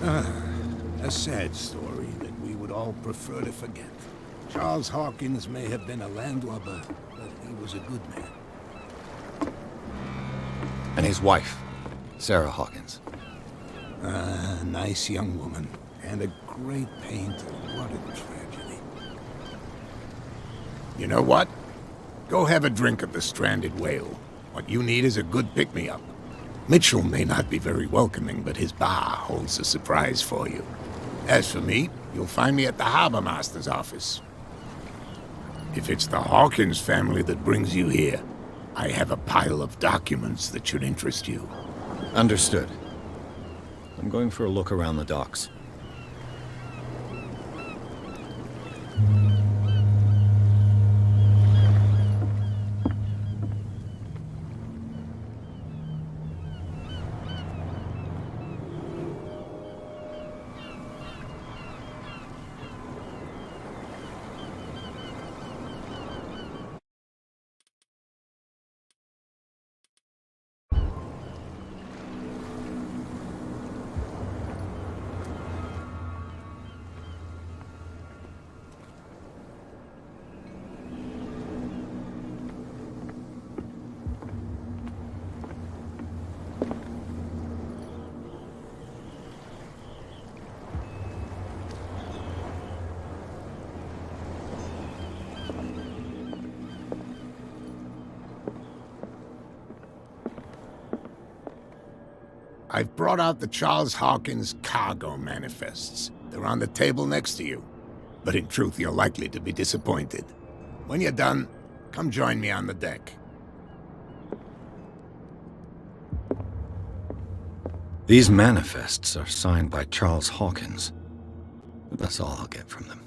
A sad story that we would all prefer to forget. Charles Hawkins may have been a landlubber, but he was a good man. And his wife, Sarah Hawkins. A nice young woman, and a great painter. What a tragedy. You know what? Go have a drink at the Stranded Whale. What you need is a good pick-me-up. Mitchell may not be very welcoming, but his bar holds a surprise for you. As for me, you'll find me at the Harbor Master's office. If it's the Hawkins family that brings you here, I have a pile of documents that should interest you. Understood. I'm going for a look around the docks. I've brought out the Charles Hawkins cargo manifests. They're on the table next to you. But in truth, you're likely to be disappointed. When you're done, come join me on the deck. These manifests are signed by Charles Hawkins. But that's all I'll get from them.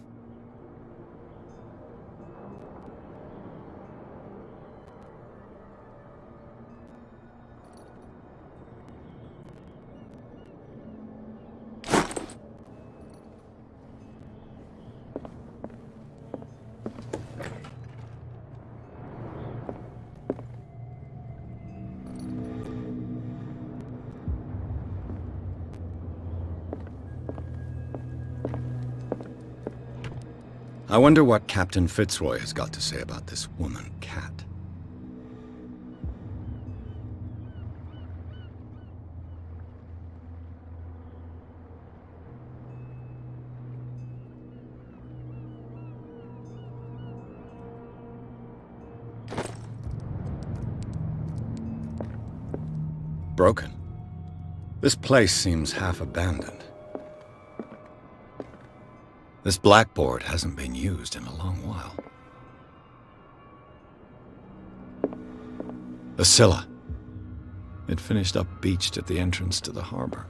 I wonder what Captain Fitzroy has got to say about this woman, Cat. Broken. This place seems half abandoned. This blackboard hasn't been used in a long while. The Scylla. It finished up beached at the entrance to the harbor.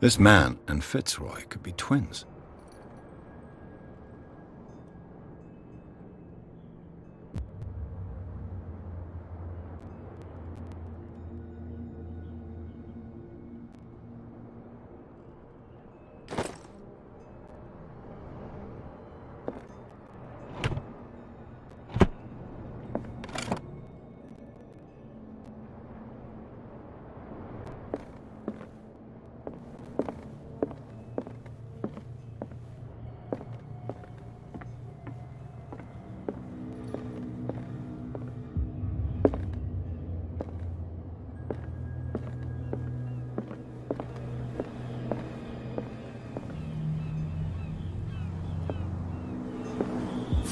This man and Fitzroy could be twins.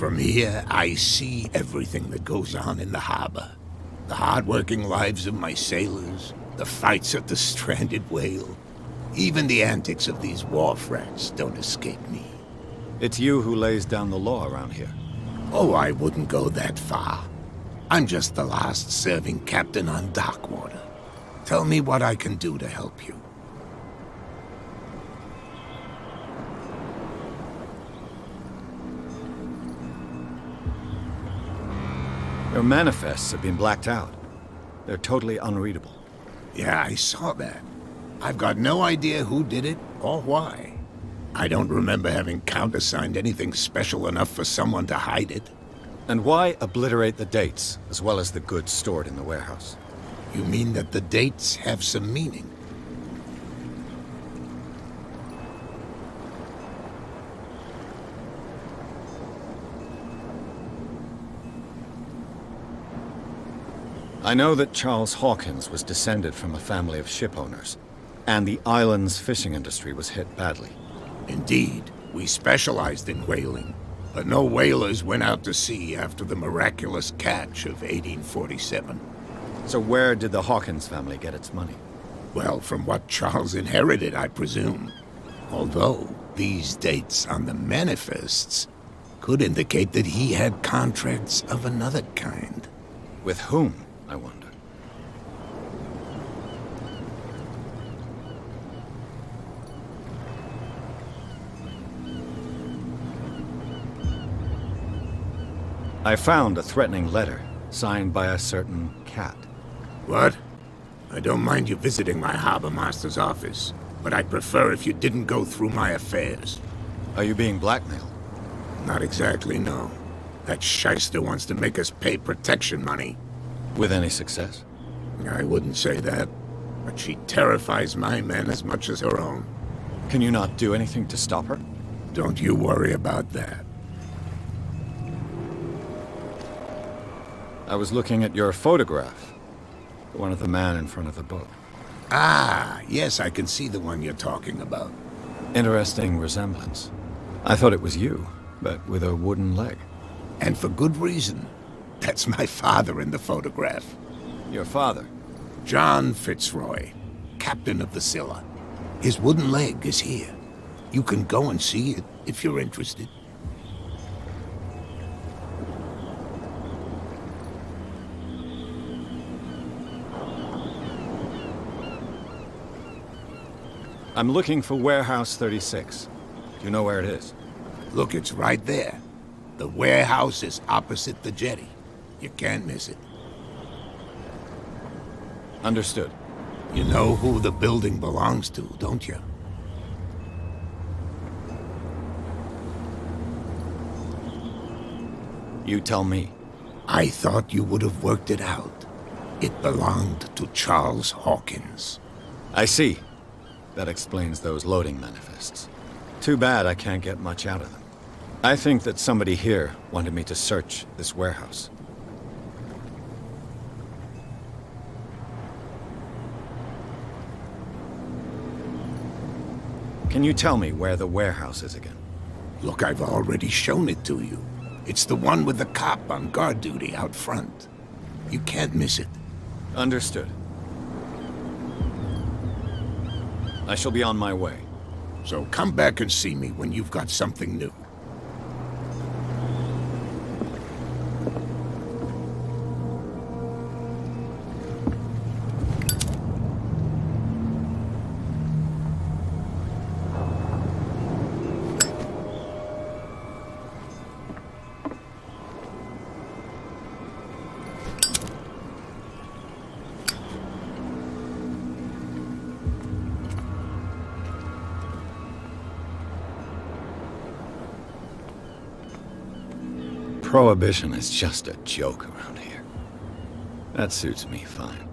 From here, I see everything that goes on in the harbor. The hard-working lives of my sailors, the fights at the stranded whale. Even the antics of these wharf rats don't escape me. It's you who lays down the law around here. Oh, I wouldn't go that far. I'm just the last serving captain on Darkwater. Tell me what I can do to help you. Your manifests have been blacked out. They're totally unreadable. Yeah, I saw that. I've got no idea who did it or why. I don't remember having countersigned anything special enough for someone to hide it. And why obliterate the dates, as well as the goods stored in the warehouse? You mean that the dates have some meaning? I know that Charles Hawkins was descended from a family of ship owners, and the island's fishing industry was hit badly. Indeed, we specialized in whaling, but no whalers went out to sea after the miraculous catch of 1847. So where did the Hawkins family get its money? Well, from what Charles inherited, I presume. Although, these dates on the manifests could indicate that he had contracts of another kind. With whom, I wonder? I found a threatening letter, signed by a certain cat. What? I don't mind you visiting my harbor master's office, but I'd prefer if you didn't go through my affairs. Are you being blackmailed? Not exactly, no. That shyster wants to make us pay protection money. With any success? I wouldn't say that, but she terrifies my men as much as her own. Can you not do anything to stop her? Don't you worry about that. I was looking at your photograph. One of the man in front of the boat. Ah, yes, I can see the one you're talking about. Interesting resemblance. I thought it was you, but with a wooden leg. And for good reason. That's my father in the photograph. Your father? John Fitzroy, captain of the Scylla. His wooden leg is here. You can go and see it if you're interested. I'm looking for Warehouse 36. Do you know where it is? Look, it's right there. The warehouse is opposite the jetty. You can't miss it. Understood. You know who the building belongs to, don't you? You tell me. I thought you would have worked it out. It belonged to Charles Hawkins. I see. That explains those loading manifests. Too bad I can't get much out of them. I think that somebody here wanted me to search this warehouse. Can you tell me where the warehouse is again? Look, I've already shown it to you. It's the one with the cop on guard duty out front. You can't miss it. Understood. I shall be on my way. So come back and see me when you've got something new. Prohibition is just a joke around here. That suits me fine.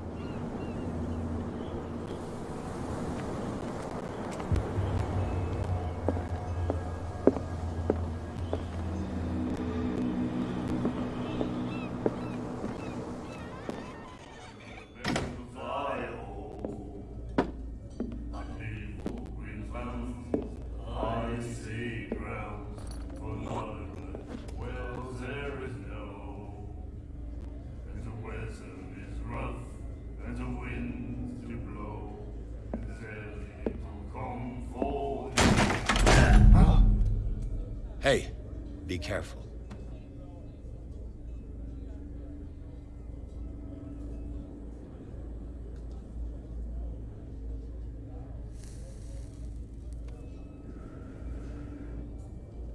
Be careful.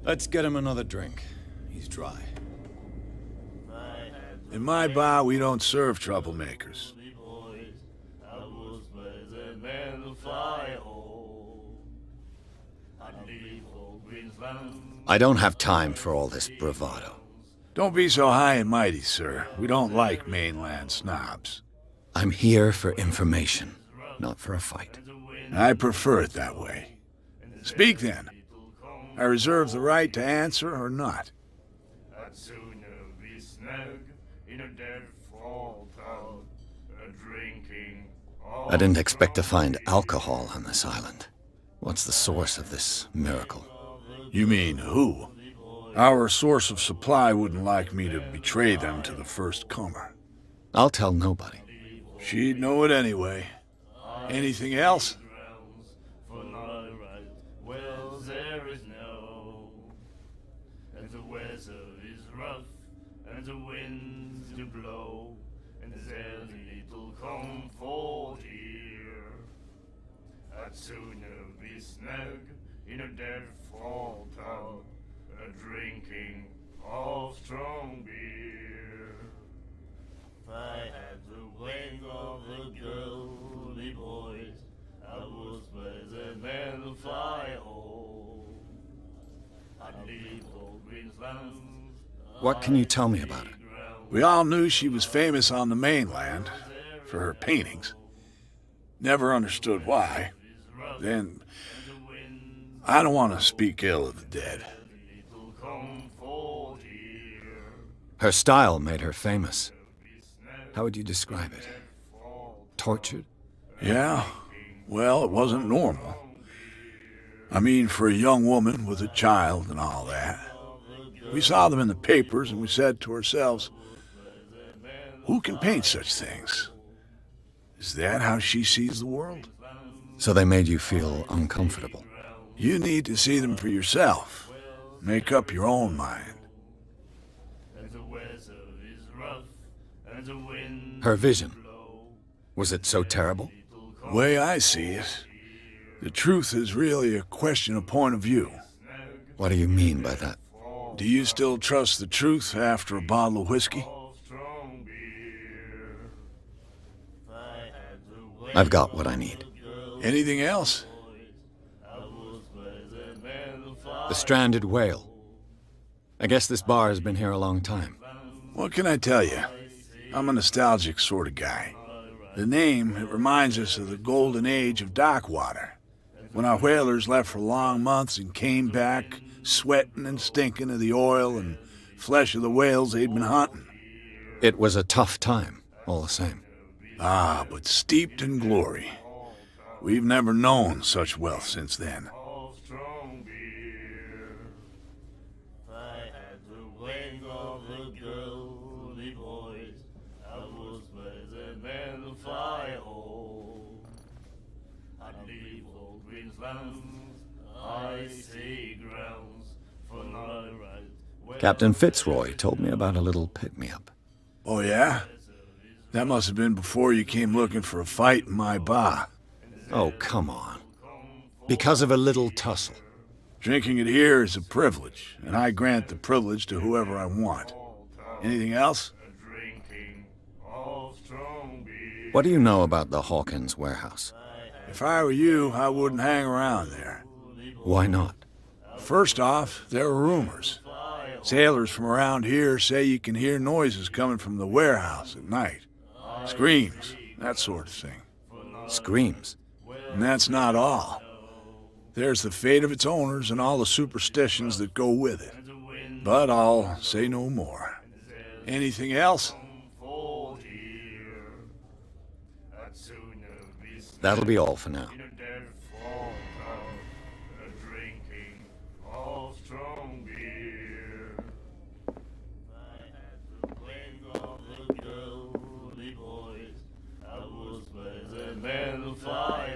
Let's get him another drink. He's dry. In my bar, we don't serve troublemakers. I don't have time for all this bravado. Don't be so high and mighty, sir. We don't like mainland snobs. I'm here for information, not for a fight. I prefer it that way. Speak then. I reserve the right to answer or not. I didn't expect to find alcohol on this island. What's the source of this miracle? You mean who? Our source of supply wouldn't like me to betray them to the first comer. I'll tell nobody. She'd know it anyway. Anything else? And the winds do blow, and there's little comfort here. I'd sooner be snug in a dead fall tub, drinking of strong beer. If I had the wings of the girly boys, I was by the man fly home. I'd leave old Greenslands. What can you tell me about it? We all knew she was famous on the mainland for her paintings. Never understood why. Then, I don't want to speak ill of the dead. Her style made her famous. How would you describe it? Tortured? Yeah, well, it wasn't normal. I mean, for a young woman with a child and all that. We saw them in the papers and we said to ourselves, who can paint such things? Is that how she sees the world? So they made you feel uncomfortable. You need to see them for yourself. Make up your own mind. Her vision. Was it so terrible? The way I see it, the truth is really a question of point of view. What do you mean by that? Do you still trust the truth after a bottle of whiskey? I've got what I need. Anything else? The stranded whale. I guess this bar has been here a long time. What can I tell you? I'm a nostalgic sort of guy. The name, it reminds us of the golden age of dockwater, when our whalers left for long months and came back sweating and stinking of the oil and flesh of the whales they'd been hunting. It was a tough time, all the same. Ah, but steeped in glory. We've never known such wealth since then. Captain Fitzroy told me about a little pick-me-up. Oh, yeah? That must have been before you came looking for a fight in my bar. Oh, come on. Because of a little tussle. Drinking it here is a privilege, and I grant the privilege to whoever I want. Anything else? What do you know about the Hawkins warehouse? If I were you, I wouldn't hang around there. Why not? First off, there are rumors. Sailors from around here say you can hear noises coming from the warehouse at night. Screams, that sort of thing. Screams? And that's not all. There's the fate of its owners and all the superstitions that go with it. But I'll say no more. Anything else? That'll be all for now.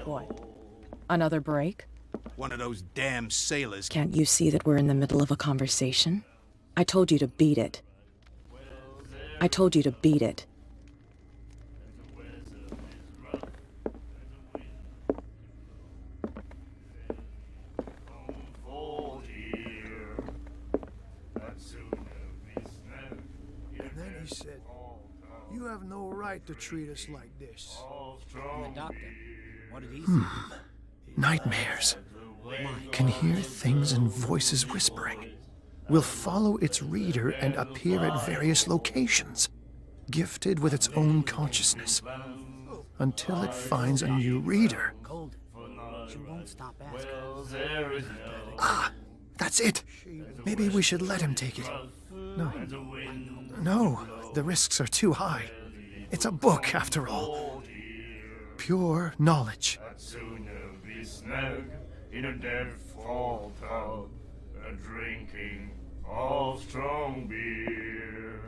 What? Another break? One of those damn sailors. Can't you see that we're in the middle of a conversation? I told you to beat it. I told you to beat it. And then he said, "You have no right to treat us like this." And the doctor, what did he say? Nightmares. Can hear things and voices whispering. Will follow its reader and appear at various locations, gifted with its own consciousness, until it finds a new reader. Cold. She won't stop asking. Ah, that's it. Maybe we should let him take it. No, the risks are too high. It's a book, after all. Pure knowledge. In a dead fall tub, drinking of strong beer.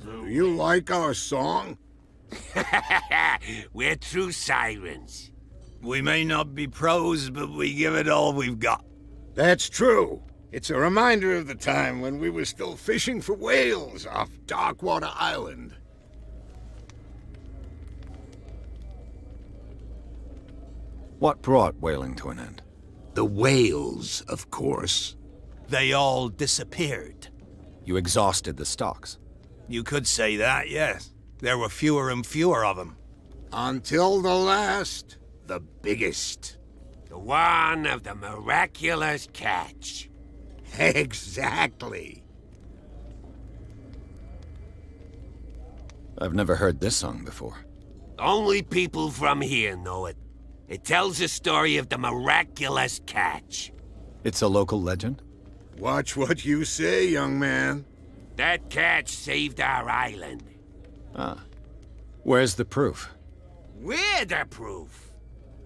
Do you like our song? We're true sirens. We may not be pros, but we give it all we've got. That's true. It's a reminder of the time when we were still fishing for whales off Darkwater Island. What brought whaling to an end? The whales, of course. They all disappeared. You exhausted the stocks. You could say that, yes. There were fewer and fewer of them. Until the last, the biggest. The one of the miraculous catch. Exactly. I've never heard this song before. Only people from here know it. It tells the story of the miraculous catch. It's a local legend? Watch what you say, young man. That catch saved our island. Ah. Where's the proof? We're the proof.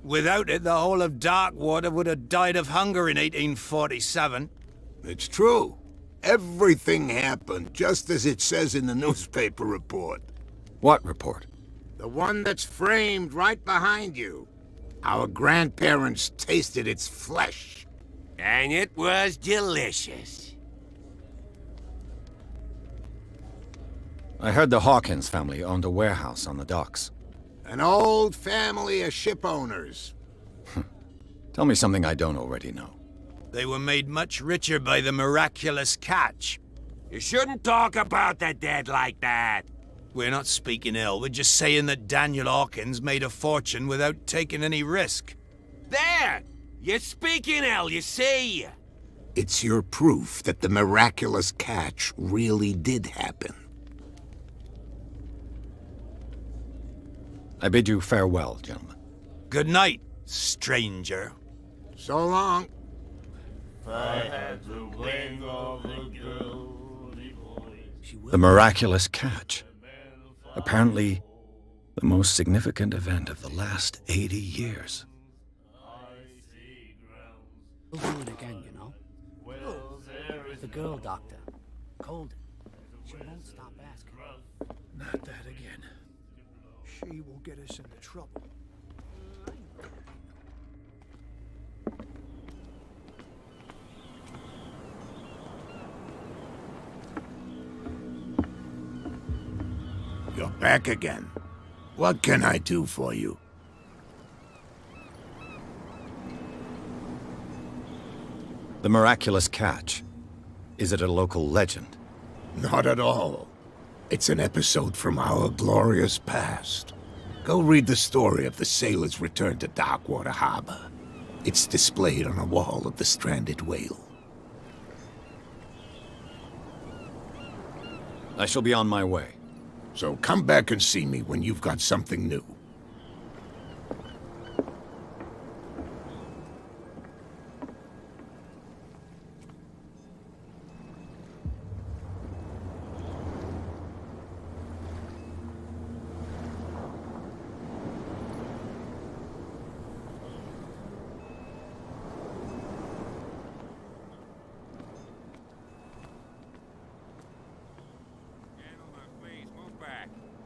Without it, the whole of Darkwater would have died of hunger in 1847. It's true. Everything happened just as it says in the newspaper report. What report? The one that's framed right behind you. Our grandparents tasted its flesh. And it was delicious. I heard the Hawkins family owned a warehouse on the docks. An old family of ship owners. Tell me something I don't already know. They were made much richer by the miraculous catch. You shouldn't talk about the dead like that. We're not speaking ill, we're just saying that Daniel Hawkins made a fortune without taking any risk. There! You're speaking ill, you see! It's your proof that the miraculous catch really did happen. I bid you farewell, gentlemen. Good night, stranger. So long. I had the wing of the girly voice. The miraculous catch. Apparently, the most significant event of the last 80 years. We'll do it again, you know? The girl doctor. Cold. She won't stop asking. Not that again. She will get us into trouble. You're back again. What can I do for you? The miraculous catch. Is it a local legend? Not at all. It's an episode from our glorious past. Go read the story of the sailor's return to Darkwater Harbor. It's displayed on a wall of the stranded whale. I shall be on my way. So come back and see me when you've got something new.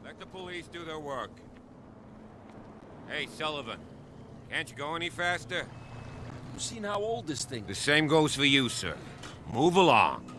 Let the police do their work. Hey, Sullivan. Can't you go any faster? You seen how old this thing The is? same goes for you, sir. Move along.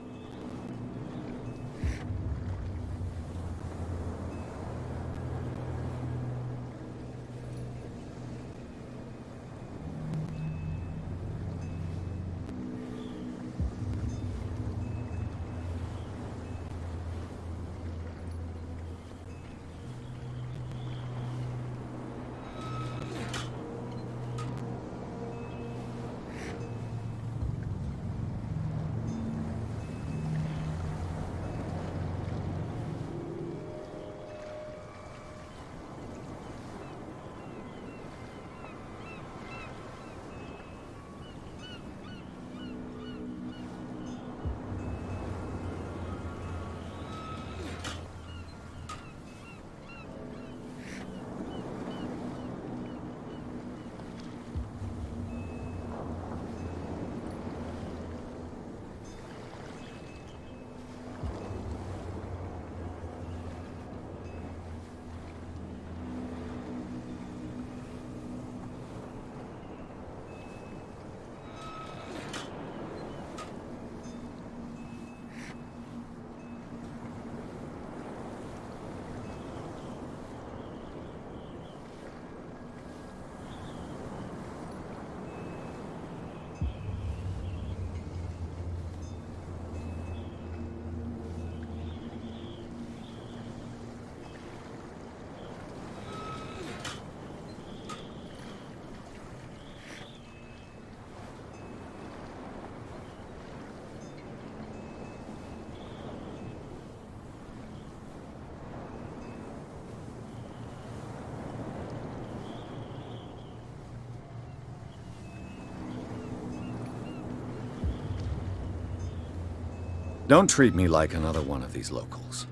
Don't treat me like another one of these locals.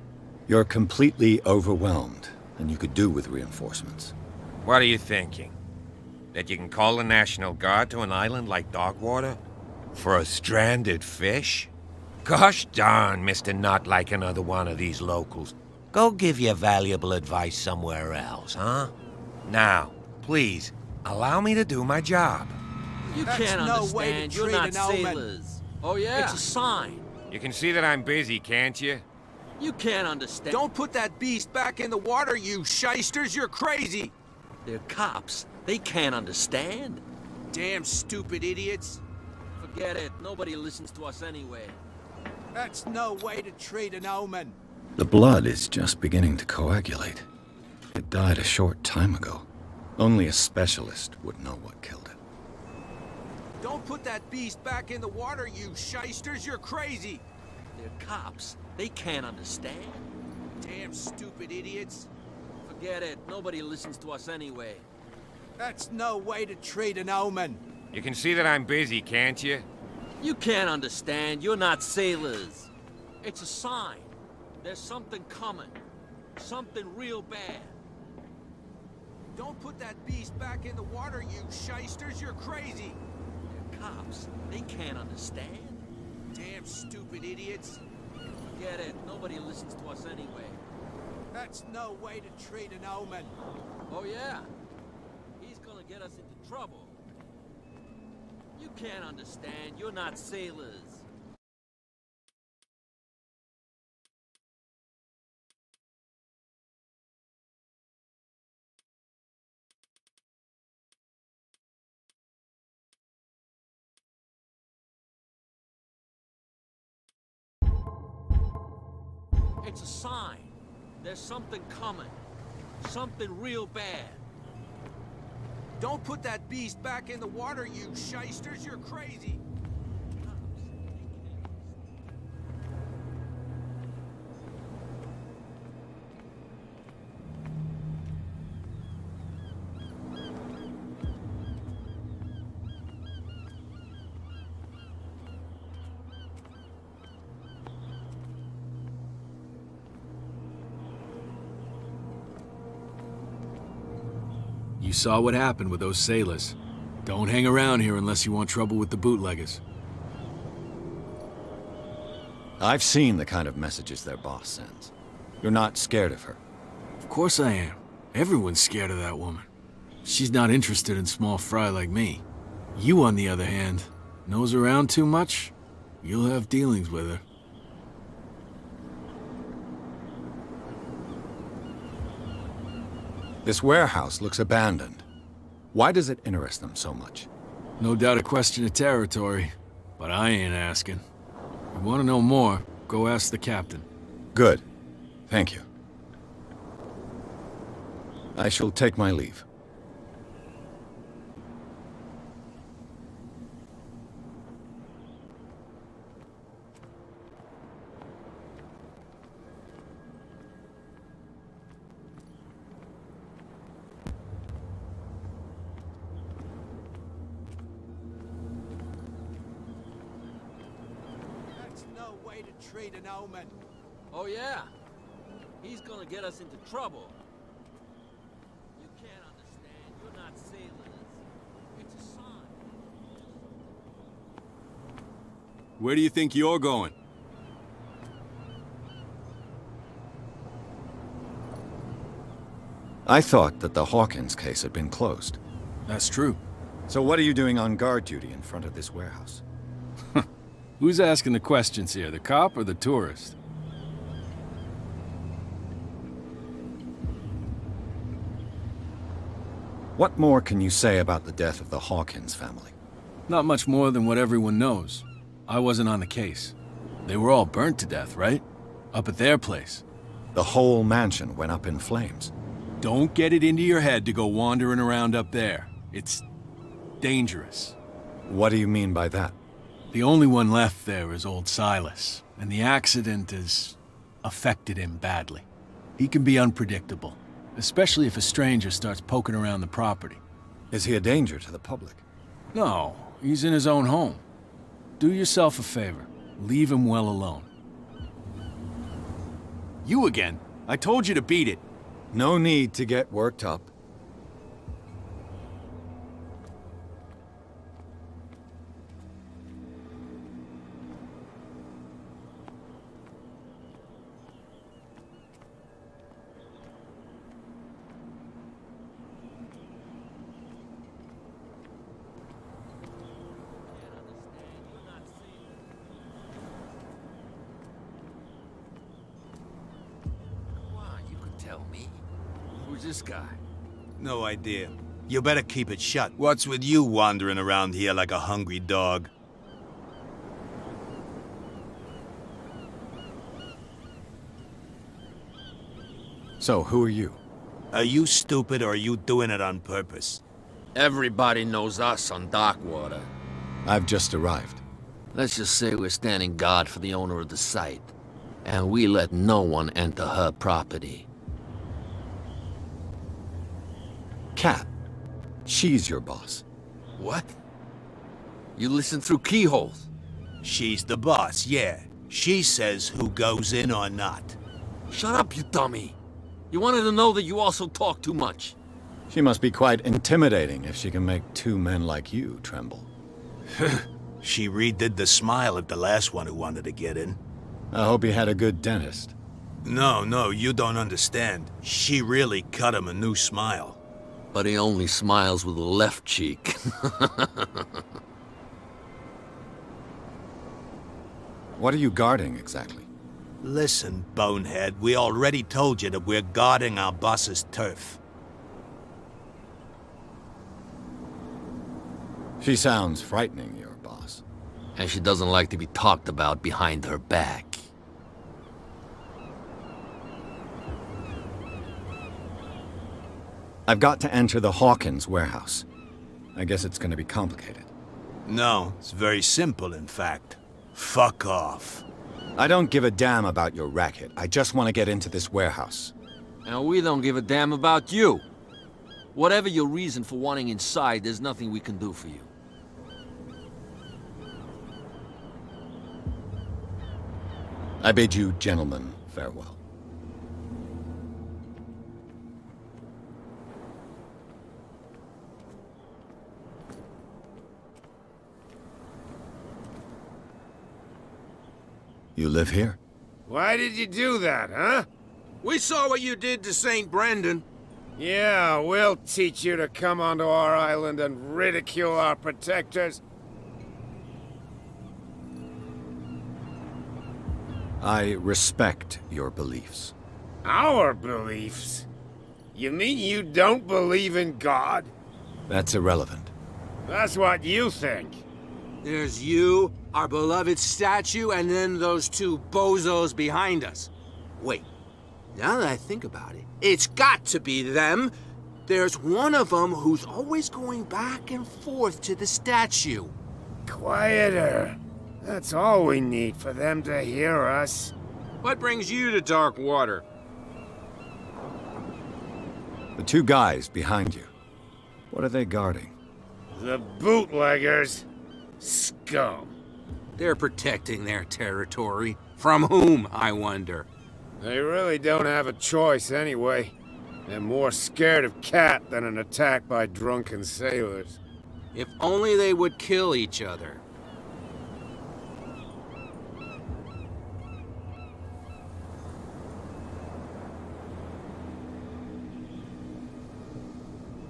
You're completely overwhelmed, and you could do with reinforcements. What are you thinking? That you can call the National Guard to an island like Darkwater? For a stranded fish? Gosh darn, Mr. Not like another one of these locals. Go give your valuable advice somewhere else, huh? Now, please, allow me to do my job. You can't understand. You're not sailors. Oh, yeah? It's a sign. You can see that I'm busy, can't you? You can't understand. Don't put that beast back in the water, you shysters! You're crazy! They're cops. They can't understand. Damn stupid idiots! Forget it. Nobody listens to us anyway. That's no way to treat an omen! The blood is just beginning to coagulate. It died a short time ago. Only a specialist would know what killed it. Don't put that beast back in the water, you shysters! You're crazy! They're cops. They can't understand. Damn stupid idiots! Forget it. Nobody listens to us anyway. That's no way to treat an omen! You can see that I'm busy, can't you? You can't understand. You're not sailors. It's a sign. There's something coming. Something real bad. Don't put that beast back in the water, you shysters! You're crazy! They're cops. They can't understand. Damn stupid idiots! Forget it. Nobody listens to us anyway. That's no way to treat an omen! Oh, yeah? He's gonna get us into trouble. You can't understand. You're not sailors. It's a sign. There's something coming. Something real bad. Don't put that beast back in the water, you shysters! You're crazy! You saw what happened with those sailors. Don't hang around here unless you want trouble with the bootleggers. I've seen the kind of messages their boss sends. You're not scared of her. Of course I am. Everyone's scared of that woman. She's not interested in small fry like me. You, on the other hand, nose around too much? You'll have dealings with her. This warehouse looks abandoned. Why does it interest them so much? No doubt a question of territory, but I ain't asking. If you want to know more, go ask the captain. Good. Thank you. I shall take my leave. That's no way to treat an omen. Oh, yeah? He's gonna get us into trouble. You can't understand. You're not sailors. It's a sign. Where do you think you're going? I thought that the Hawkins case had been closed. That's true. So what are you doing on guard duty in front of this warehouse? Who's asking the questions here, the cop or the tourist? What more can you say about the death of the Hawkins family? Not much more than what everyone knows. I wasn't on the case. They were all burnt to death, right? Up at their place. The whole mansion went up in flames. Don't get it into your head to go wandering around up there. It's dangerous. What do you mean by that? The only one left there is old Silas, and the accident has affected him badly. He can be unpredictable, especially if a stranger starts poking around the property. Is he a danger to the public? No, he's in his own home. Do yourself a favor. Leave him well alone. You again? I told you to beat it. No need to get worked up. Tell me. Who's this guy? No idea. You better keep it shut. What's with you wandering around here like a hungry dog? So, who are you? Are you stupid or are you doing it on purpose? Everybody knows us on Darkwater. I've just arrived. Let's just say we're standing guard for the owner of the site. And we let no one enter her property. Kat. She's your boss. What? You listen through keyholes? She's the boss, yeah. She says who goes in or not. Shut up, you dummy. You wanted to know that you also talk too much. She must be quite intimidating if she can make two men like you tremble. She redid the smile at the last one who wanted to get in. I hope he had a good dentist. No, you don't understand. She really cut him a new smile. But he only smiles with the left cheek. What are you guarding, exactly? Listen, bonehead, we already told you that we're guarding our boss's turf. She sounds frightening, your boss. And she doesn't like to be talked about behind her back. I've got to enter the Hawkins warehouse. I guess it's going to be complicated. No, it's very simple, in fact. Fuck off. I don't give a damn about your racket. I just want to get into this warehouse. And we don't give a damn about you. Whatever your reason for wanting inside, there's nothing we can do for you. I bid you gentlemen farewell. You live here? Why did you do that, huh? We saw what you did to St. Brendan. Yeah, we'll teach you to come onto our island and ridicule our protectors. I respect your beliefs. Our beliefs? You mean you don't believe in God? That's irrelevant. That's what you think. There's you, our beloved statue, and then those two bozos behind us. Wait, now that I think about it, it's got to be them. There's one of them who's always going back and forth to the statue. Quieter. That's all we need for them to hear us. What brings you to Dark Water? The two guys behind you. What are they guarding? The bootleggers. Scum. They're protecting their territory. From whom, I wonder? They really don't have a choice anyway. They're more scared of Cat than an attack by drunken sailors. If only they would kill each other.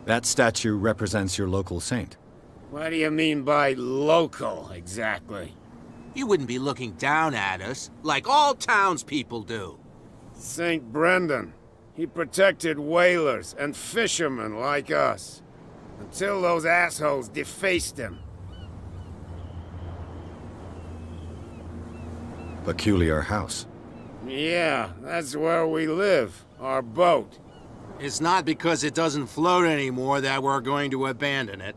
That statue represents your local saint. What do you mean by local, exactly? You wouldn't be looking down at us, like all townspeople do. St. Brendan. He protected whalers and fishermen like us. Until those assholes defaced him. Peculiar house. Yeah, that's where we live. Our boat. It's not because it doesn't float anymore that we're going to abandon it.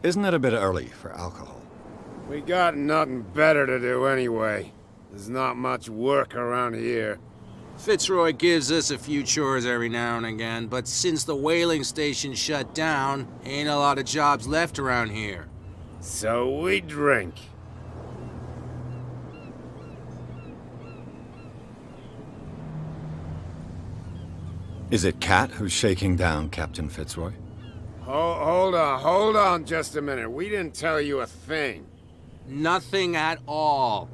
Isn't it a bit early for alcohol? We got nothing better to do anyway. There's not much work around here. Fitzroy gives us a few chores every now and again, but since the whaling station shut down, ain't a lot of jobs left around here. So we drink. Is it Cat who's shaking down Captain Fitzroy? Hold on just a minute. We didn't tell you a thing. Nothing at all.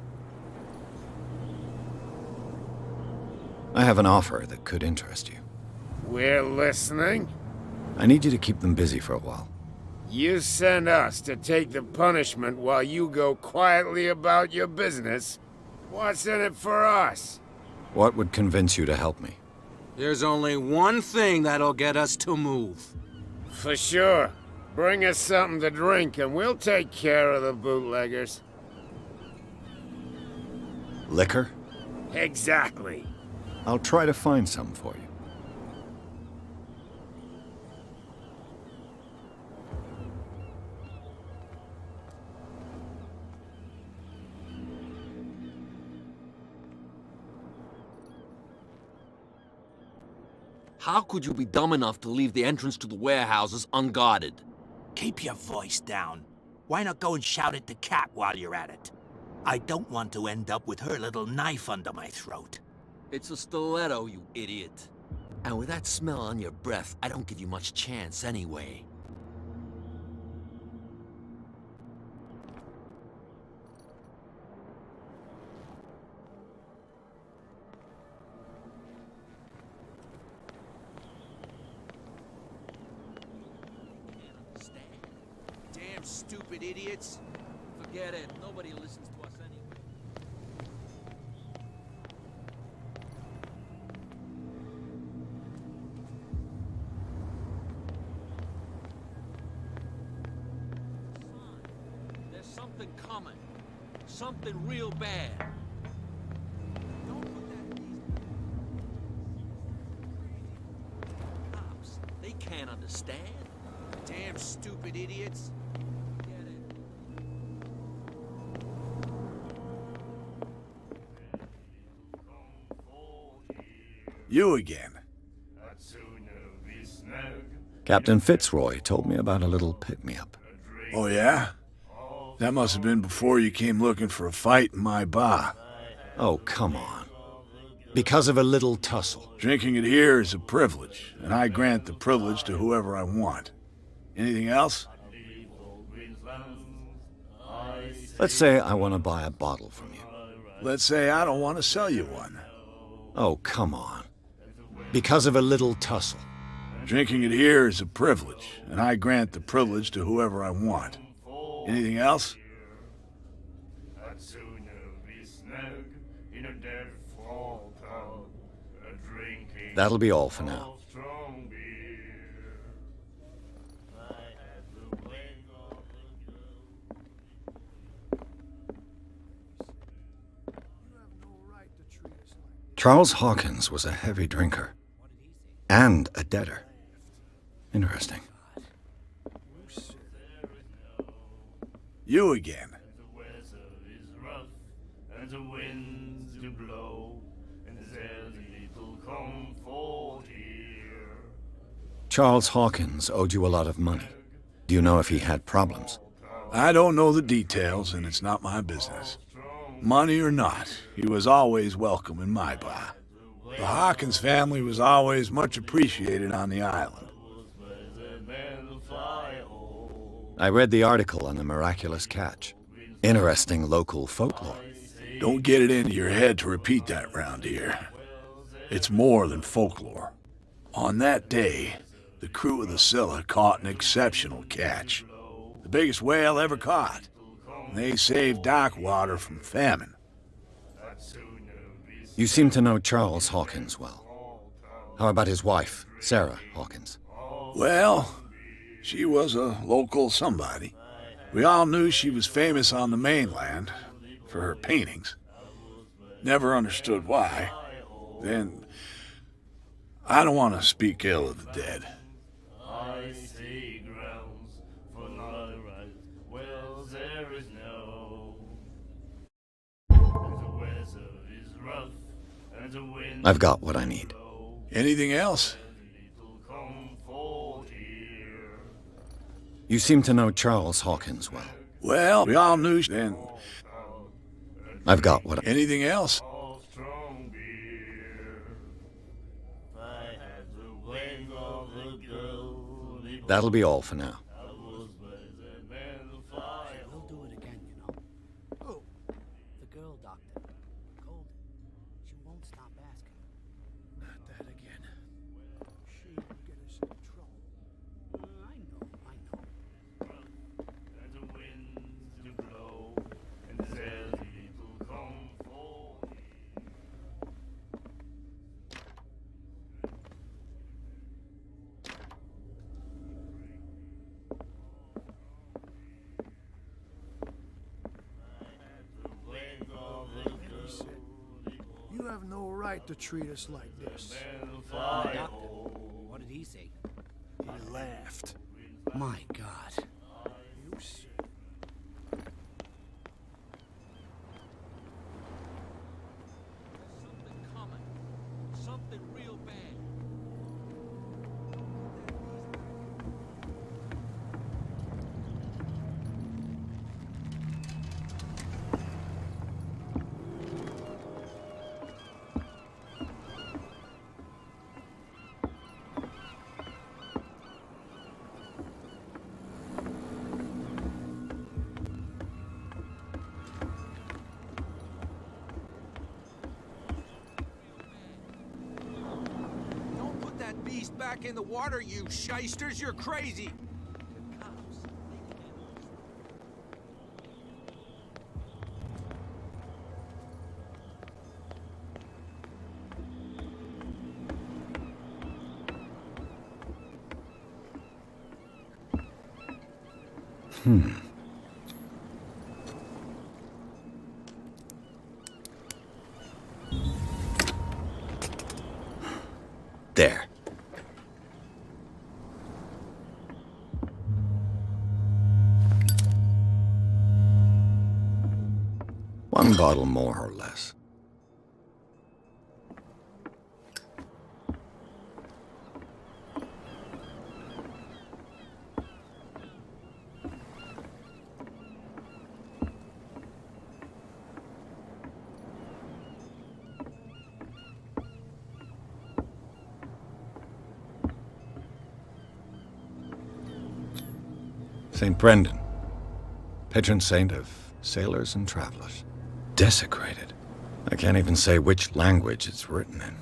I have an offer that could interest you. We're listening. I need you to keep them busy for a while. You send us to take the punishment while you go quietly about your business. What's in it for us? What would convince you to help me? There's only one thing that'll get us to move. For sure. Bring us something to drink and we'll take care of the bootleggers. Liquor? Exactly. I'll try to find some for you. How could you be dumb enough to leave the entrance to the warehouses unguarded? Keep your voice down. Why not go and shout at the cat while you're at it? I don't want to end up with her little knife under my throat. It's a stiletto, you idiot. And with that smell on your breath, I don't give you much chance anyway. Damn stupid idiots. Forget it. Nobody listens to us anyway. There's something coming. Something real bad. Don't put that cops. They can't understand. Damn stupid idiots. Get it. You again. Captain Fitzroy told me about a little pick-me-up. Oh, yeah? That must have been before you came looking for a fight in my bar. Oh, come on. Because of a little tussle. Drinking it here is a privilege, and I grant the privilege to whoever I want. Anything else? Let's say I want to buy a bottle from you. Let's say I don't want to sell you one. Oh, come on. Because of a little tussle. Drinking it here is a privilege, and I grant the privilege to whoever I want. Anything else? That'll be all for now. Strong beer. I had the wing of the girl. Charles Hawkins was a heavy drinker. And a debtor. Interesting. You again. The weather is rough, and the winds do blow, and there's little comfort here. Charles Hawkins owed you a lot of money. Do you know if he had problems? I don't know the details, and it's not my business. Money or not, he was always welcome in my bar. The Hawkins family was always much appreciated on the island. I read the article on the miraculous catch. Interesting local folklore. Don't get it into your head to repeat that round here. It's more than folklore. On that day, the crew of the Scylla caught an exceptional catch. The biggest whale ever caught. And they saved Darkwater from famine. You seem to know Charles Hawkins well. How about his wife, Sarah Hawkins? Well, she was a local somebody. We all knew she was famous on the mainland for her paintings. Never understood why. Then, I don't want to speak ill of the dead. I see grounds for not right. Well, there is no. The weather is rough, and the wind. I've got what I need. Anything else? You seem to know Charles Hawkins well. Well, we all knew then. I've got what I... Anything else? That'll be all for now. We'll do it again, you know. Oh, the girl doctor. Golden. She won't stop asking. Not that again. She will get us into trouble. I know. And the winds do blow, and there's little comfort. You have no right to treat us like this. Doctor, what did he say? He laughed. My God. You said Something coming. Something real bad. Don't put that beast back in the water, you shysters. You're crazy. There. One bottle more or less. St. Brendan, patron saint of sailors and travelers. Desecrated. I can't even say which language it's written in.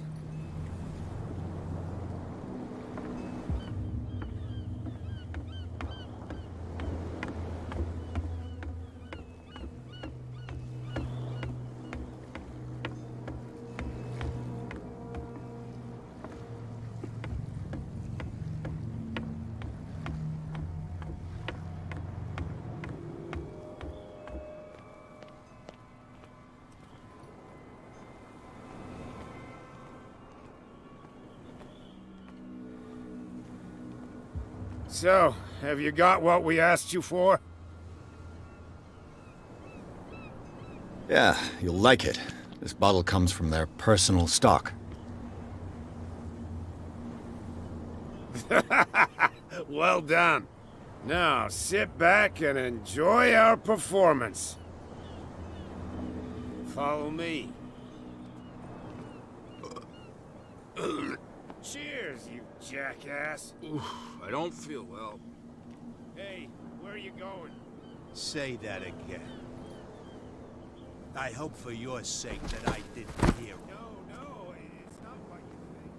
So, have you got what we asked you for? Yeah, you'll like it. This bottle comes from their personal stock. Well done. Now, sit back and enjoy our performance. Follow me. Cheers, you jackass. Oof, I don't feel well. Hey, where are you going? Say that again. I hope for your sake that I didn't hear. No, it's not what you think.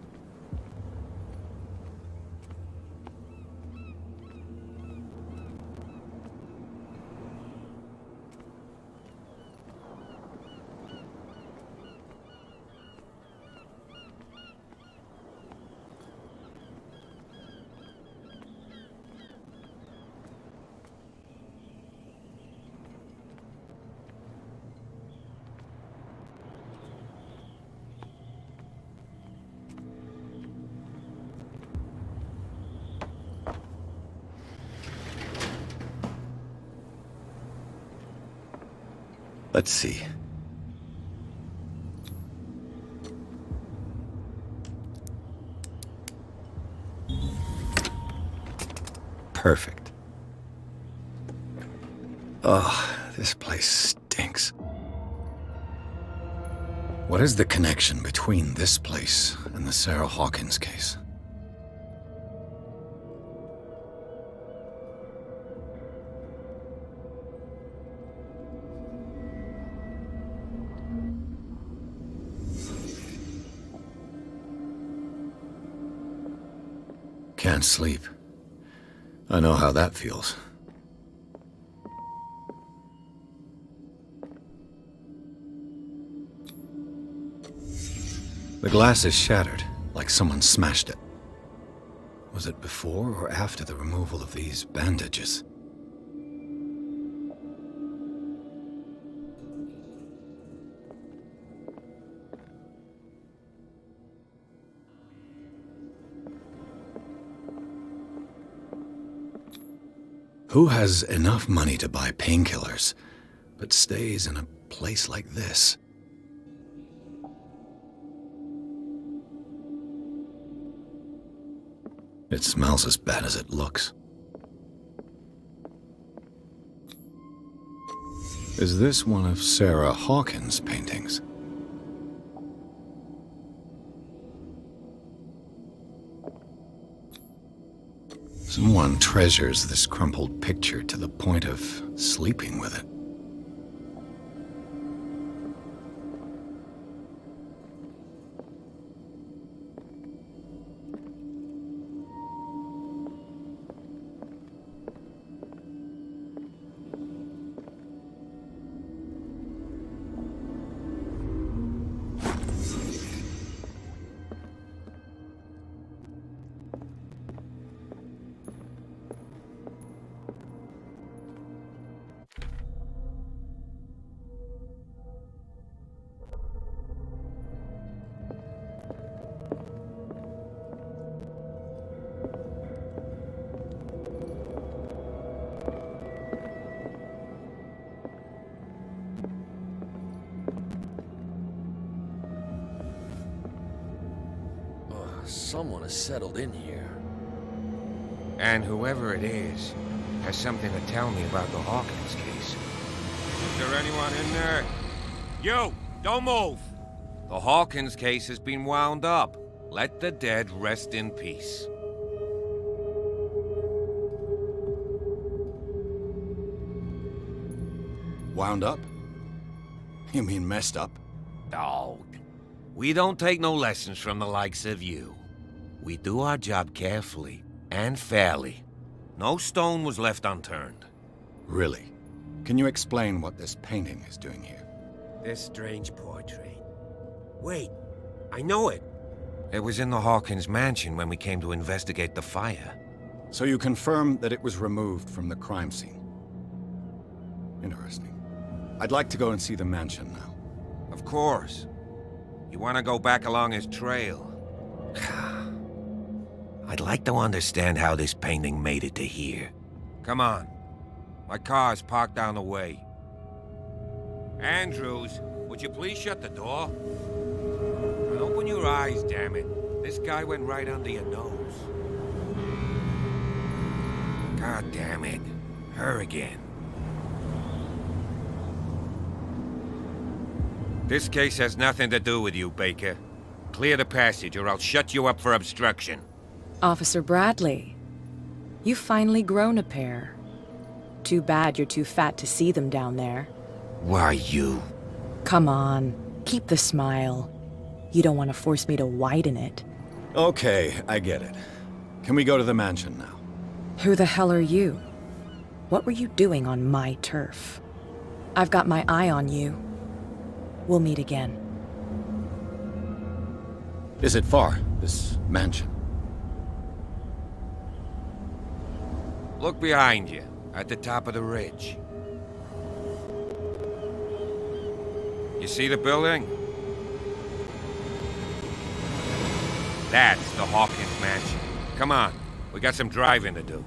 Let's see. Perfect. Oh, this place stinks. What is the connection between this place and the Sarah Hawkins case? Can't sleep. I know how that feels. The glass is shattered, like someone smashed it. Was it before or after the removal of these bandages? Who has enough money to buy painkillers, but stays in a place like this? It smells as bad as it looks. Is this one of Sarah Hawkins' paintings? Someone treasures this crumpled picture to the point of sleeping with it. Someone has settled in here. And whoever it is has something to tell me about the Hawkins case. Is there anyone in there? You! Don't move! The Hawkins case has been wound up. Let the dead rest in peace. Wound up? You mean messed up? Dog. We don't take no lessons from the likes of you. We do our job carefully and fairly. No stone was left unturned. Really? Can you explain what this painting is doing here? This strange portrait. Wait, I know it. It was in the Hawkins mansion when we came to investigate the fire. So you confirm that it was removed from the crime scene? Interesting. I'd like to go and see the mansion now. Of course. You want to go back along his trail? I'd like to understand how this painting made it to here. Come on. My car's parked down the way. Andrews, would you please shut the door? And open your eyes, damn it. This guy went right under your nose. God damn it. Her again. This case has nothing to do with you, Baker. Clear the passage or I'll shut you up for obstruction. Officer Bradley, you've finally grown a pair. Too bad you're too fat to see them down there. Why, you? Come on, keep the smile. You don't want to force me to widen it. Okay, I get it. Can we go to the mansion now? Who the hell are you? What were you doing on my turf? I've got my eye on you. We'll meet again. Is it far, this mansion? Look behind you, at the top of the ridge. You see the building? That's the Hawkins mansion. Come on, we got some driving to do.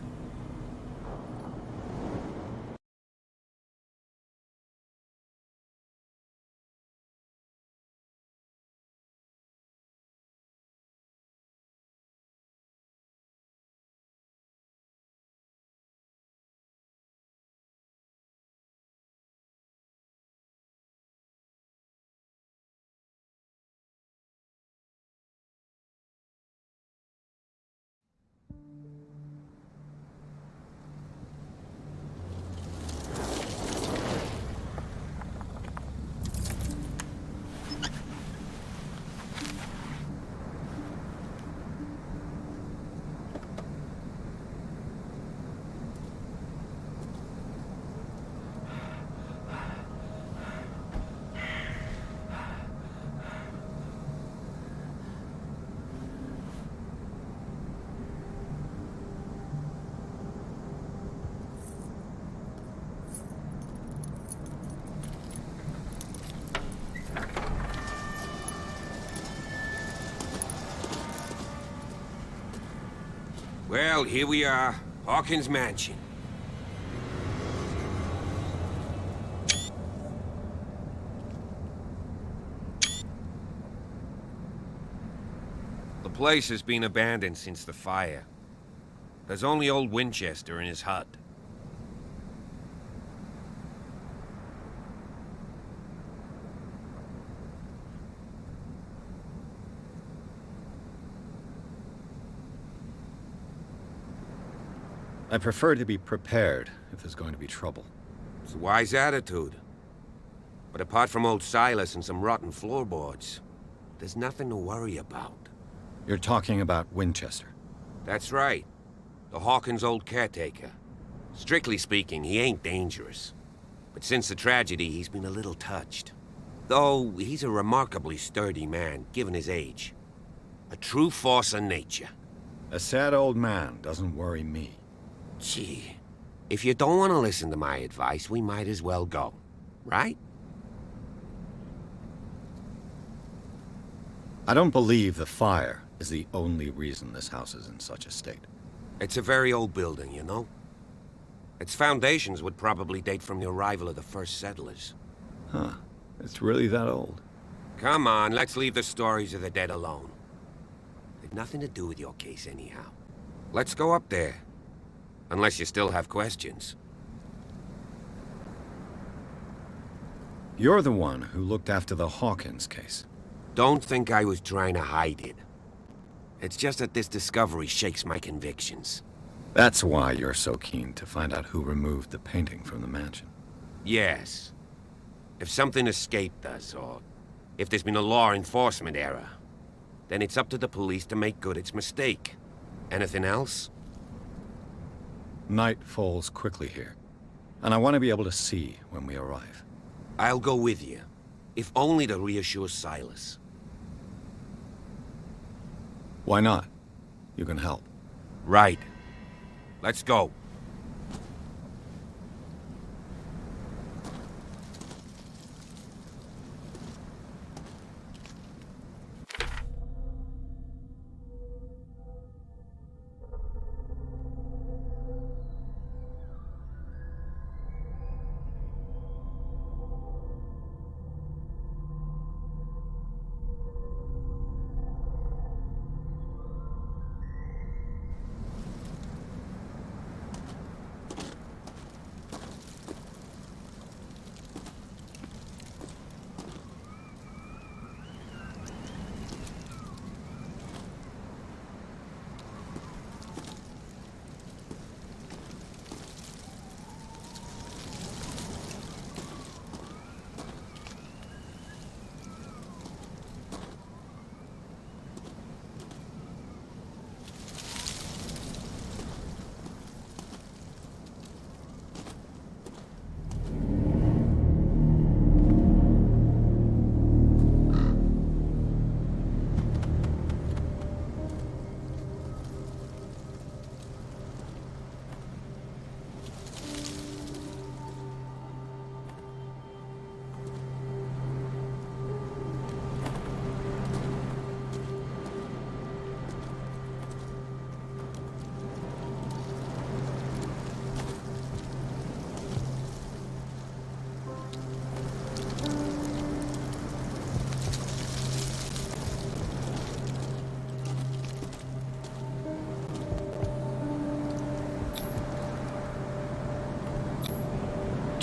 Well, here we are. Hawkins Mansion. The place has been abandoned since the fire. There's only old Winchester in his hut. I prefer to be prepared if there's going to be trouble. It's a wise attitude. But apart from old Silas and some rotten floorboards, there's nothing to worry about. You're talking about Winchester? That's right. The Hawkins' old caretaker. Strictly speaking, he ain't dangerous. But since the tragedy, he's been a little touched. Though, he's a remarkably sturdy man, given his age. A true force of nature. A sad old man doesn't worry me. Gee, if you don't want to listen to my advice, we might as well go. Right? I don't believe the fire is the only reason this house is in such a state. It's a very old building, you know? Its foundations would probably date from the arrival of the first settlers. Huh. It's really that old? Come on, let's leave the stories of the dead alone. They've nothing to do with your case anyhow. Let's go up there. Unless you still have questions. You're the one who looked after the Hawkins case. Don't think I was trying to hide it. It's just that this discovery shakes my convictions. That's why you're so keen to find out who removed the painting from the mansion. Yes. If something escaped us, or if there's been a law enforcement error, then it's up to the police to make good its mistake. Anything else? Night falls quickly here, and I want to be able to see when we arrive. I'll go with you, if only to reassure Silas. Why not? You can help. Right. Let's go.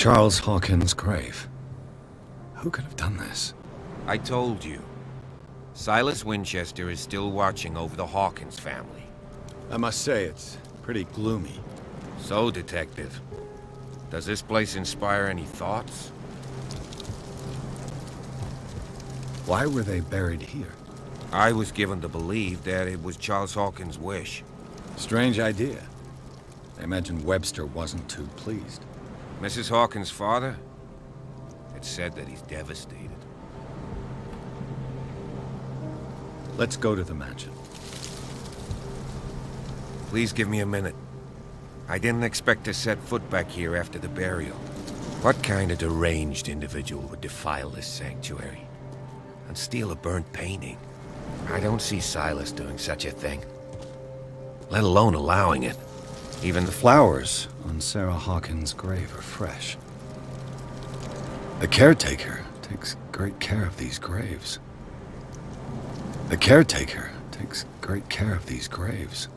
Charles Hawkins' grave. Who could have done this? I told you. Silas Winchester is still watching over the Hawkins family. I must say, it's pretty gloomy. So, Detective, does this place inspire any thoughts? Why were they buried here? I was given to believe that it was Charles Hawkins' wish. Strange idea. I imagine Webster wasn't too pleased. Mrs. Hawkins' father? It's said that he's devastated. Let's go to the mansion. Please give me a minute. I didn't expect to set foot back here after the burial. What kind of deranged individual would defile this sanctuary and steal a burnt painting? I don't see Silas doing such a thing, let alone allowing it. Even the flowers on Sarah Hawkins' grave are fresh. The caretaker takes great care of these graves. The caretaker takes great care of these graves.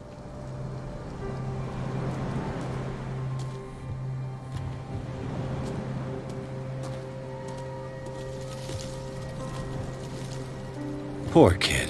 Poor kid.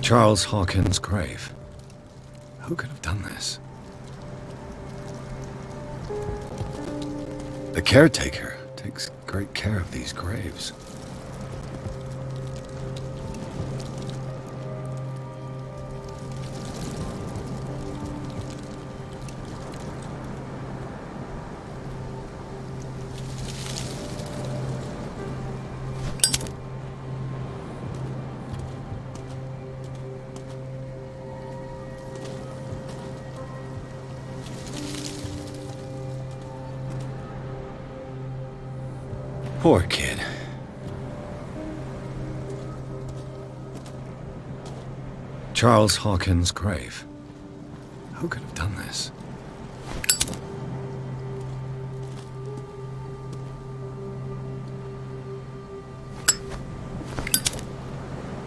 Charles Hawkins' grave. Who could have done this? The caretaker takes great care of these graves. Poor kid. Charles Hawkins' grave. Who could have done this?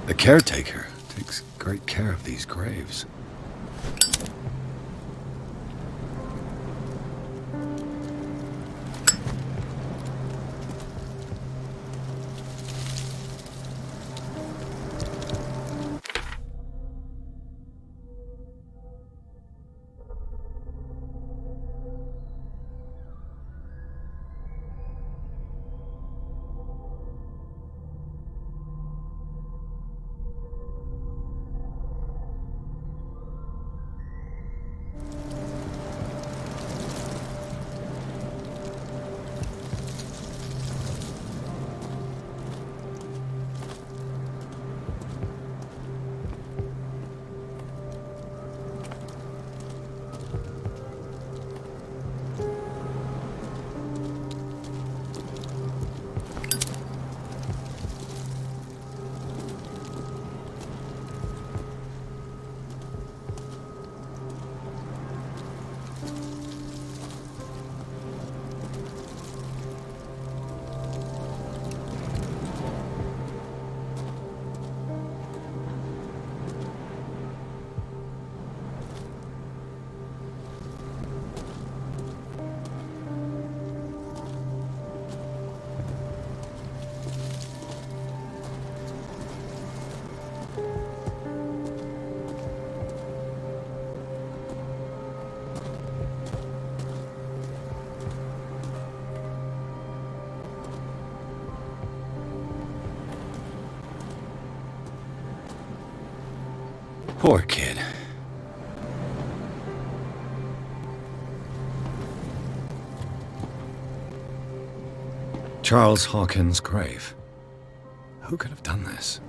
The caretaker takes great care of these graves. Poor kid. Charles Hawkins' grave. Who could have done this?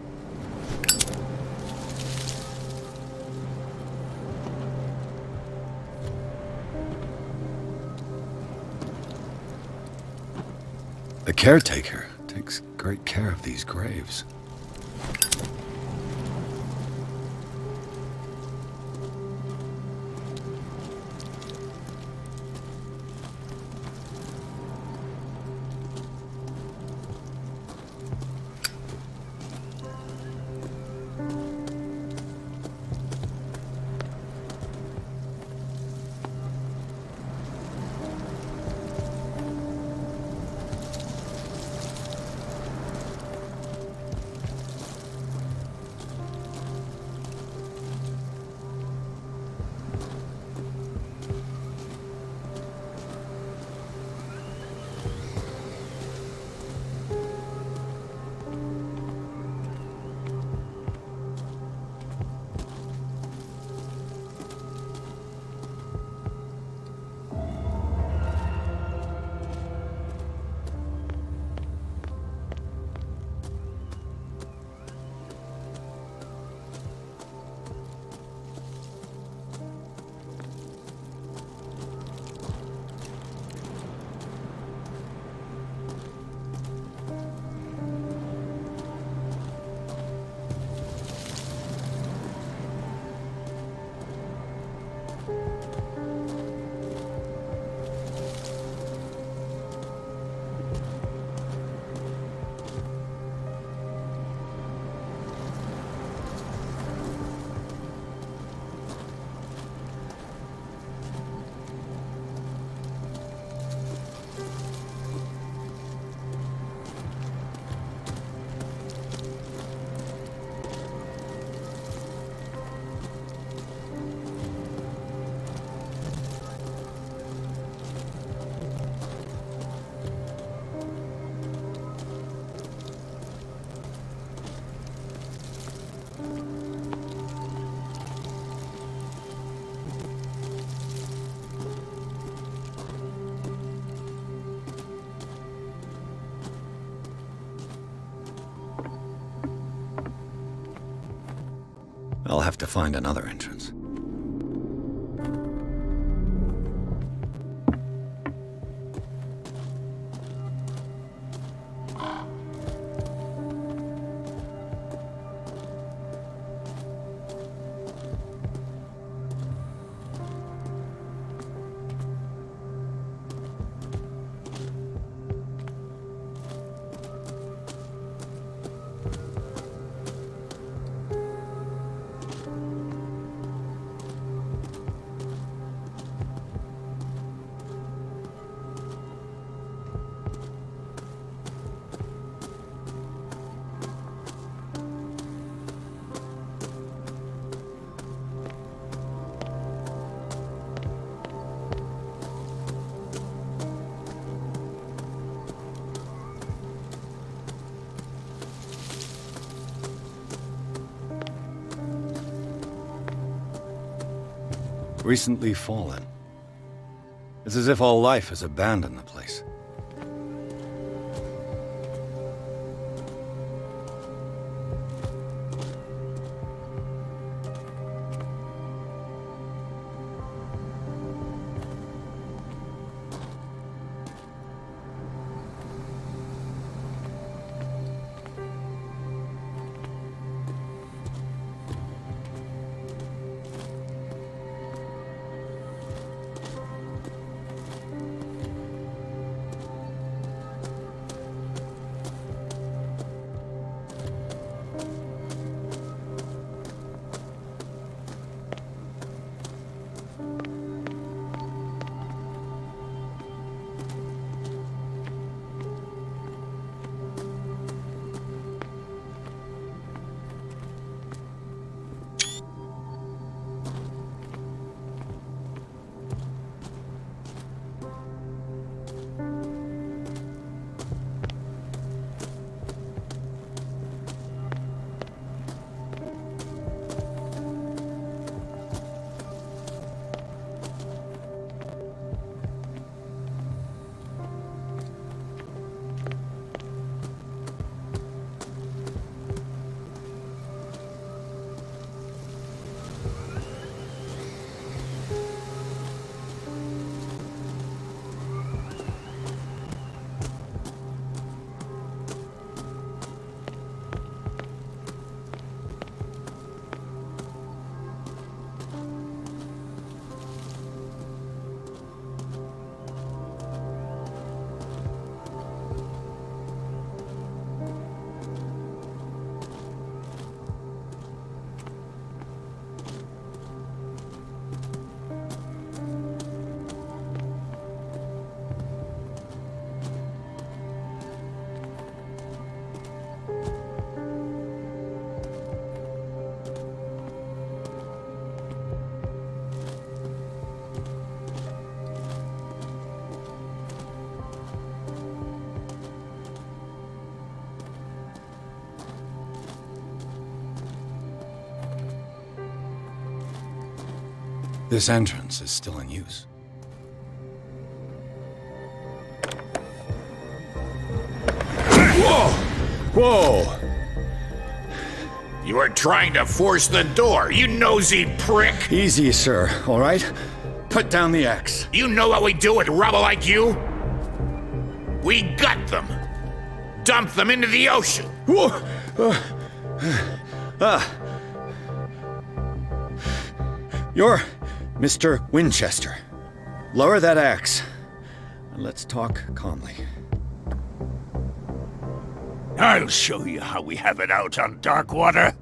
The caretaker takes great care of these graves. I'll have to find another entrance. Recently fallen. It's as if all life has abandoned the place. This entrance is still in use. Whoa! Whoa! You are trying to force the door, you nosy prick! Easy, sir, all right? Put down the axe. You know what we do with rubble like you? We gut them. Dump them into the ocean. Whoa! You're Mr. Winchester. Lower that axe, and let's talk calmly. I'll show you how we have it out on Darkwater.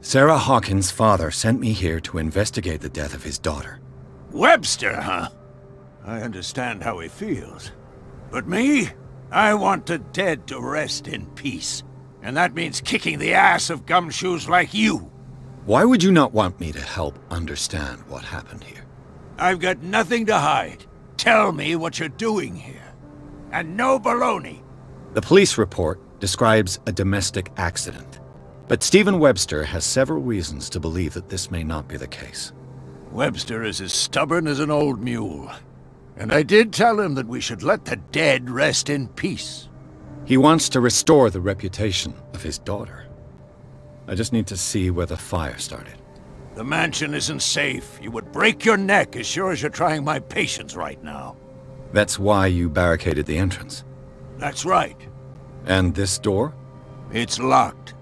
Sarah Hawkins' father sent me here to investigate the death of his daughter. Webster, huh? I understand how he feels. But me? I want the dead to rest in peace. And that means kicking the ass of gumshoes like you. Why would you not want me to help understand what happened here? I've got nothing to hide. Tell me what you're doing here. And no baloney. The police report describes a domestic accident. But Stephen Webster has several reasons to believe that this may not be the case. Webster is as stubborn as an old mule. And I did tell him that we should let the dead rest in peace. He wants to restore the reputation of his daughter. I just need to see where the fire started. The mansion isn't safe. You would break your neck as sure as you're trying my patience right now. That's why you barricaded the entrance. That's right. And this door? It's locked.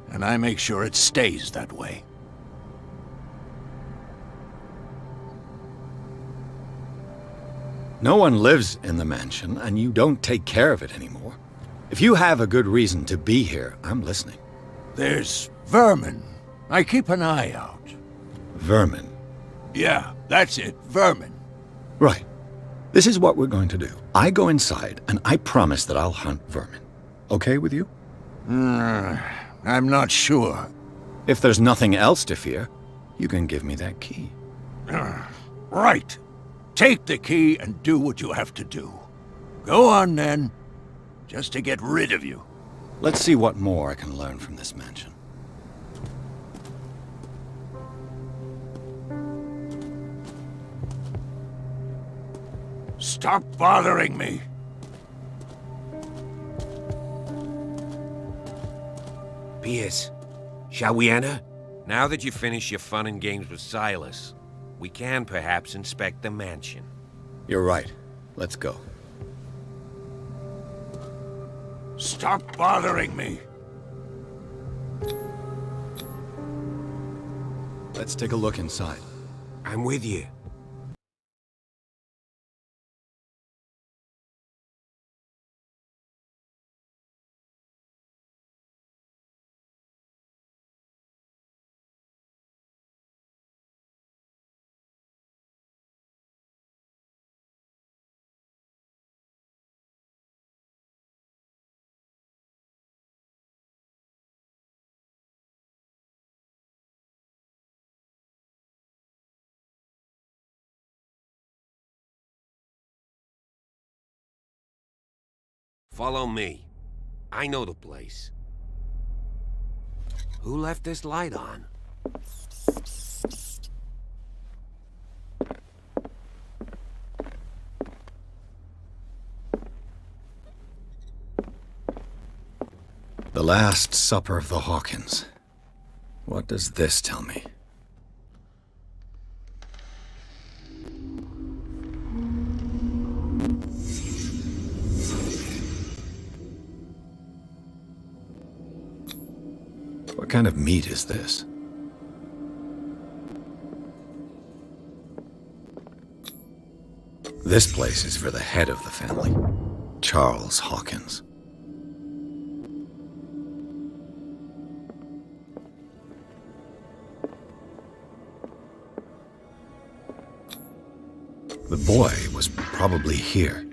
And I make sure it stays that way. No one lives in the mansion, and you don't take care of it anymore. If you have a good reason to be here, I'm listening. There's vermin. I keep an eye out. Vermin? Yeah, that's it, vermin. Right. This is what we're going to do. I go inside, and I promise that I'll hunt vermin. Okay with you? I'm not sure. If there's nothing else to fear, you can give me that key. Right. Take the key and do what you have to do. Go on, then. Just to get rid of you. Let's see what more I can learn from this mansion. Stop bothering me. Pierce, shall we enter? Now that you've finished your fun and games with Silas, we can perhaps inspect the mansion. You're right. Let's go. Stop bothering me. Let's take a look inside. I'm with you. Follow me. I know the place. Who left this light on? The Last Supper of the Hawkins. What does this tell me? What kind of meat is this? This place is for the head of the family, Charles Hawkins. The boy was probably here.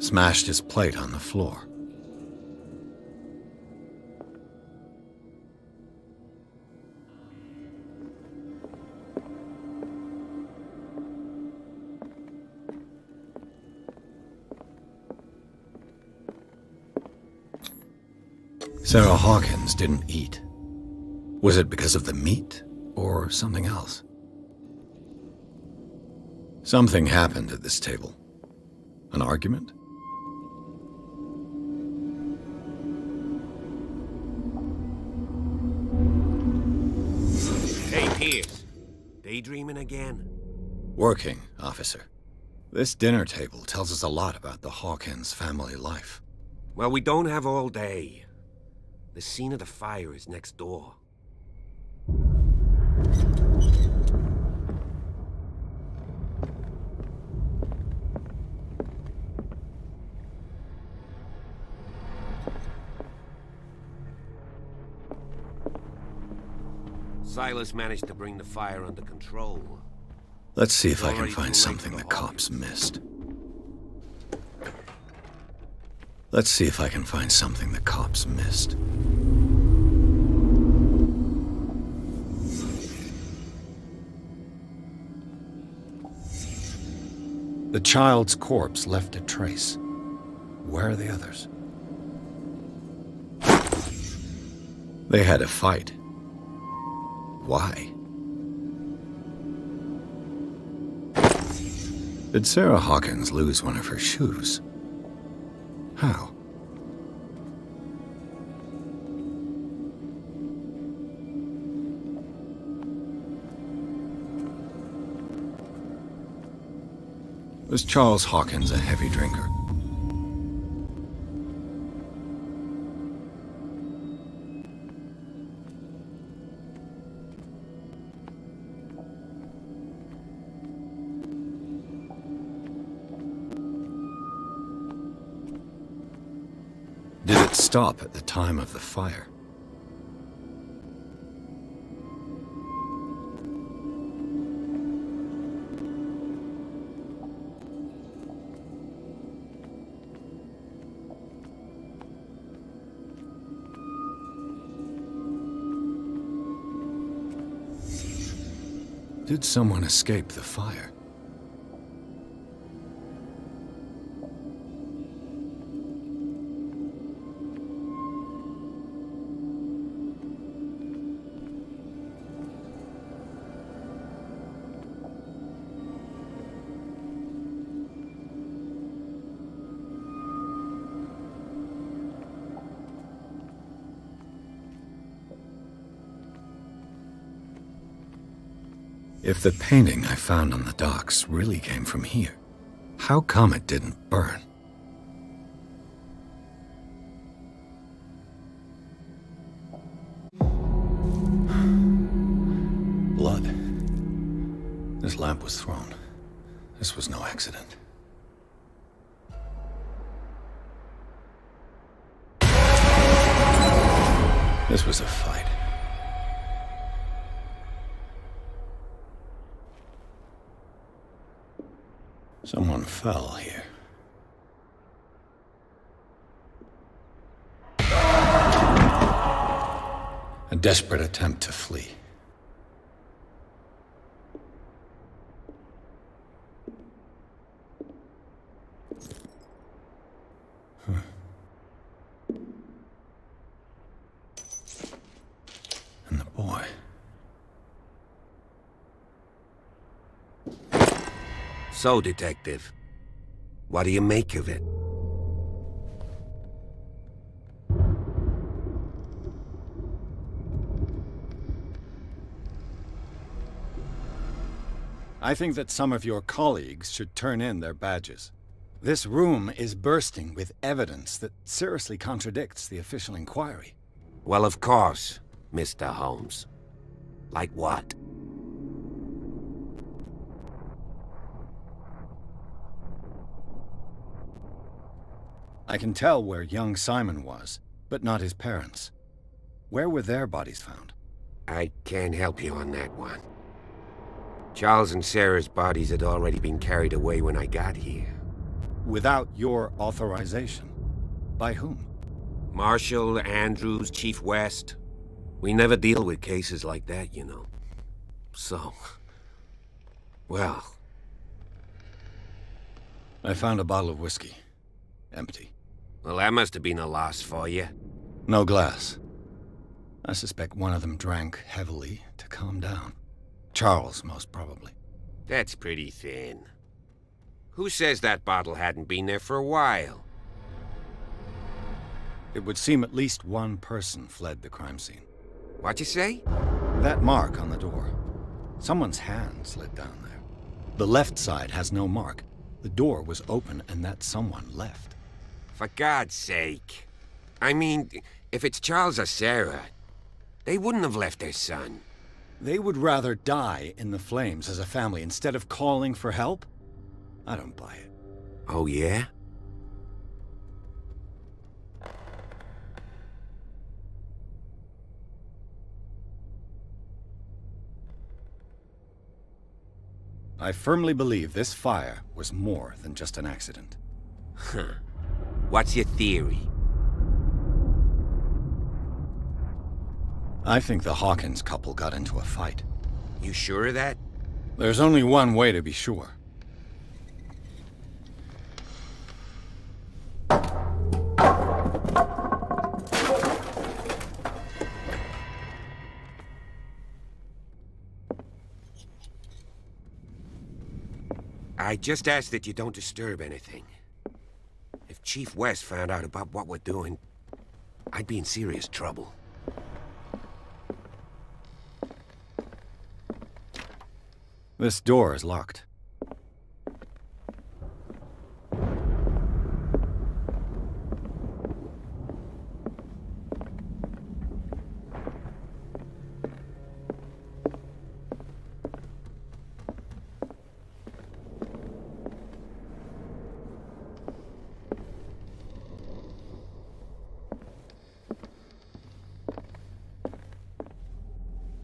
Smashed his plate on the floor. Sarah Hawkins didn't eat. Was it because of the meat, or something else? Something happened at this table. An argument? Hey, Pierce. Daydreaming again? Working, officer. This dinner table tells us a lot about the Hawkins family life. Well, we don't have all day. The scene of the fire is next door. Silas managed to bring the fire under control. Let's see if I can Already find too late something for the the cops Hawkins. missed. Let's see if I can find something the cops missed. The child's corpse left a trace. Where are the others? They had a fight. Why? Did Sarah Hawkins lose one of her shoes? How? Was Charles Hawkins a heavy drinker? Did it stop at the time of the fire? Did someone escape the fire? If the painting I found on the docks really came from here, how come it didn't burn? Blood. This lamp was thrown. This was no accident. This was a fight. Someone fell here. A desperate attempt to flee. And the boy. So, Detective, what do you make of it? I think that some of your colleagues should turn in their badges. This room is bursting with evidence that seriously contradicts the official inquiry. Well, of course, Mr. Holmes. Like what? I can tell where young Simon was, but not his parents. Where were their bodies found? I can't help you on that one. Charles and Sarah's bodies had already been carried away when I got here. Without your authorization? By whom? Marshall, Andrews, Chief West. We never deal with cases like that, you know. So... well... I found a bottle of whiskey. Empty. Well, that must have been a loss for you. No glass. I suspect one of them drank heavily to calm down. Charles, most probably. That's pretty thin. Who says that bottle hadn't been there for a while? It would seem at least one person fled the crime scene. What'd you say? That mark on the door. Someone's hand slid down there. The left side has no mark. The door was open and that someone left. For God's sake. I mean, if it's Charles or Sarah, they wouldn't have left their son. They would rather die in the flames as a family instead of calling for help? I don't buy it. Oh, yeah? I firmly believe this fire was more than just an accident. Huh. What's your theory? I think the Hawkins couple got into a fight. You sure of that? There's only one way to be sure. I just ask that you don't disturb anything. If Chief West found out about what we're doing, I'd be in serious trouble. This door is locked.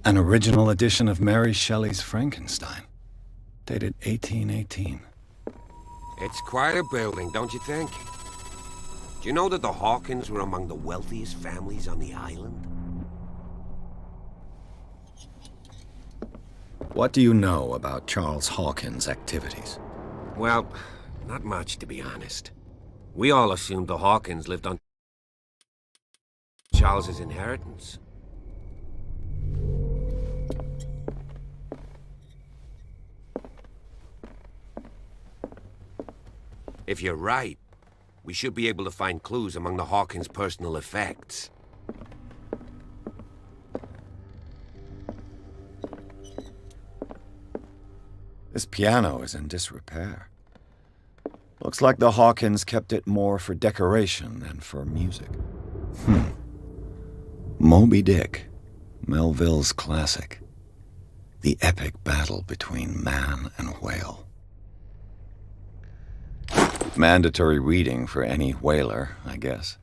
An original edition of Mary Shelley's Frankenstein, dated 1818. It's quite a building, don't you think? Do you know that the Hawkins were among the wealthiest families on the island? What do you know about Charles Hawkins' activities? Well, not much, to be honest. We all assumed the Hawkins lived on Charles's inheritance. If you're right, we should be able to find clues among the Hawkins' personal effects. This piano is in disrepair. Looks like the Hawkins kept it more for decoration than for music. Moby Dick, Melville's classic. The epic battle between man and whale. Mandatory reading for any whaler, I guess.